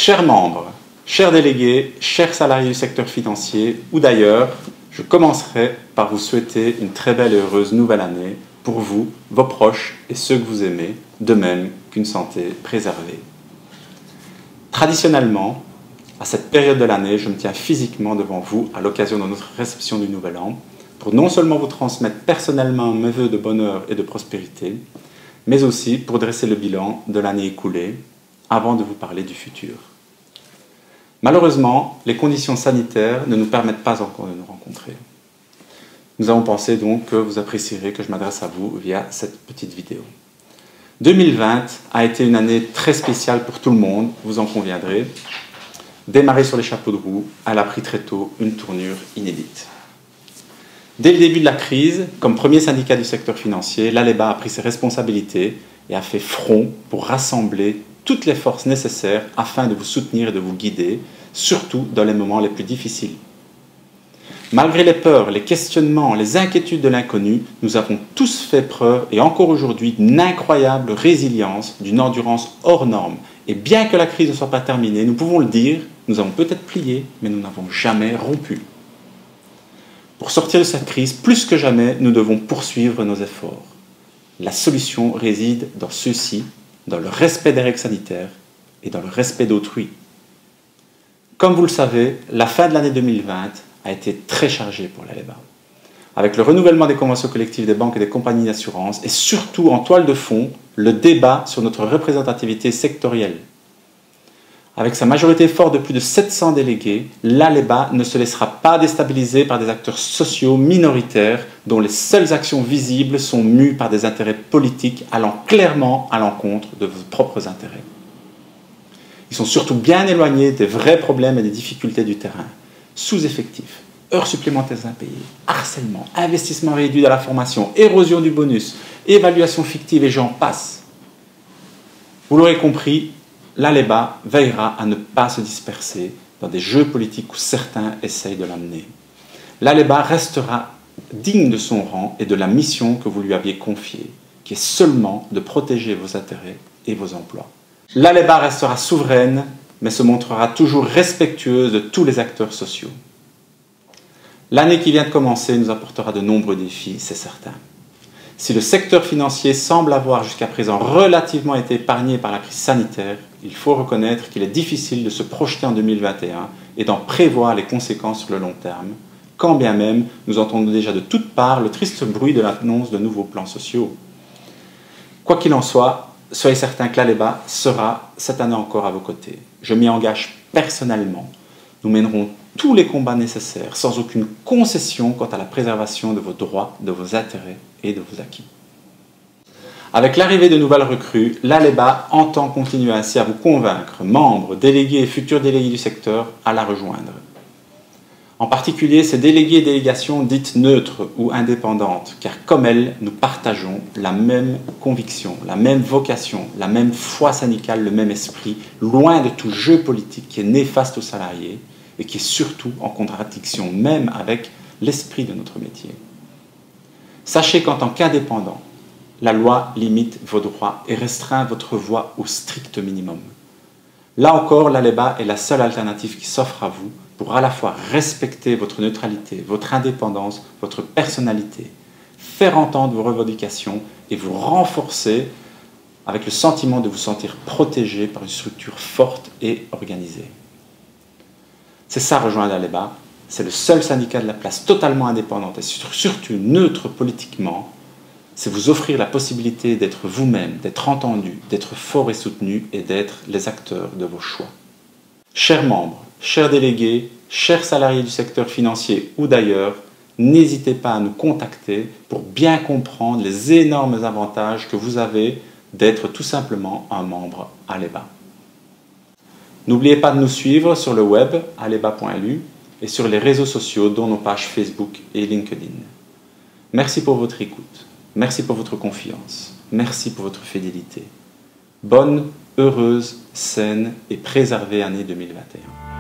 Chers membres, chers délégués, chers salariés du secteur financier ou d'ailleurs, je commencerai par vous souhaiter une très belle et heureuse nouvelle année pour vous, vos proches et ceux que vous aimez, de même qu'une santé préservée. Traditionnellement, à cette période de l'année, je me tiens physiquement devant vous à l'occasion de notre réception du Nouvel An pour non seulement vous transmettre personnellement mes vœux de bonheur et de prospérité, mais aussi pour dresser le bilan de l'année écoulée avant de vous parler du futur. Malheureusement, les conditions sanitaires ne nous permettent pas encore de nous rencontrer. Nous avons pensé donc que vous apprécierez que je m'adresse à vous via cette petite vidéo. 2020 a été une année très spéciale pour tout le monde, vous en conviendrez. Démarrer sur les chapeaux de roue, elle a pris très tôt une tournure inédite. Dès le début de la crise, comme premier syndicat du secteur financier, l'ALEBA a pris ses responsabilités et a fait front pour rassembler toutes les forces nécessaires afin de vous soutenir et de vous guider, surtout dans les moments les plus difficiles. Malgré les peurs, les questionnements, les inquiétudes de l'inconnu, nous avons tous fait preuve, et encore aujourd'hui, d'une incroyable résilience, d'une endurance hors norme. Et bien que la crise ne soit pas terminée, nous pouvons le dire, nous avons peut-être plié, mais nous n'avons jamais rompu. Pour sortir de cette crise, plus que jamais, nous devons poursuivre nos efforts. La solution réside dans ceux-ci, dans le respect des règles sanitaires et dans le respect d'autrui. Comme vous le savez, la fin de l'année 2020 a été très chargée pour l'ALEBA. Avec le renouvellement des conventions collectives des banques et des compagnies d'assurance et surtout en toile de fond, le débat sur notre représentativité sectorielle. Avec sa majorité forte de plus de 700 délégués, l'ALEBA ne se laissera pas déstabiliser par des acteurs sociaux minoritaires dont les seules actions visibles sont mues par des intérêts politiques allant clairement à l'encontre de vos propres intérêts. Ils sont surtout bien éloignés des vrais problèmes et des difficultés du terrain. Sous-effectifs, heures supplémentaires impayées, harcèlement, investissement réduit dans la formation, érosion du bonus, évaluation fictive et j'en passe. Vous l'aurez compris, l'ALEBA veillera à ne pas se disperser dans des jeux politiques où certains essayent de l'amener. L'ALEBA restera digne de son rang et de la mission que vous lui aviez confiée, qui est seulement de protéger vos intérêts et vos emplois. L'ALEBA restera souveraine, mais se montrera toujours respectueuse de tous les acteurs sociaux. L'année qui vient de commencer nous apportera de nombreux défis, c'est certain. Si le secteur financier semble avoir jusqu'à présent relativement été épargné par la crise sanitaire, il faut reconnaître qu'il est difficile de se projeter en 2021 et d'en prévoir les conséquences sur le long terme, quand bien même nous entendons déjà de toutes parts le triste bruit de l'annonce de nouveaux plans sociaux. Quoi qu'il en soit, soyez certains que l'ALEBA sera cette année encore à vos côtés. Je m'y engage personnellement. Nous mènerons tous les combats nécessaires, sans aucune concession quant à la préservation de vos droits, de vos intérêts et de vos acquis. Avec l'arrivée de nouvelles recrues, l'ALEBA entend continuer ainsi à vous convaincre, membres, délégués et futurs délégués du secteur, à la rejoindre. En particulier ces délégués et délégations dites neutres ou indépendantes, car comme elles, nous partageons la même conviction, la même vocation, la même foi syndicale, le même esprit, loin de tout jeu politique qui est néfaste aux salariés et qui est surtout en contradiction même avec l'esprit de notre métier. Sachez qu'en tant qu'indépendant, la loi limite vos droits et restreint votre voix au strict minimum. Là encore, l'ALEBA est la seule alternative qui s'offre à vous pour à la fois respecter votre neutralité, votre indépendance, votre personnalité, faire entendre vos revendications et vous renforcer avec le sentiment de vous sentir protégé par une structure forte et organisée. C'est ça rejoindre l'ALEBA, c'est le seul syndicat de la place totalement indépendante et surtout neutre politiquement, c'est vous offrir la possibilité d'être vous-même, d'être entendu, d'être fort et soutenu et d'être les acteurs de vos choix. Chers membres, chers délégués, chers salariés du secteur financier ou d'ailleurs, n'hésitez pas à nous contacter pour bien comprendre les énormes avantages que vous avez d'être tout simplement un membre ALEBA. N'oubliez pas de nous suivre sur le web aleba.lu et sur les réseaux sociaux dont nos pages Facebook et LinkedIn. Merci pour votre écoute, merci pour votre confiance, merci pour votre fidélité. Bonne, heureuse, saine et préservée année 2021.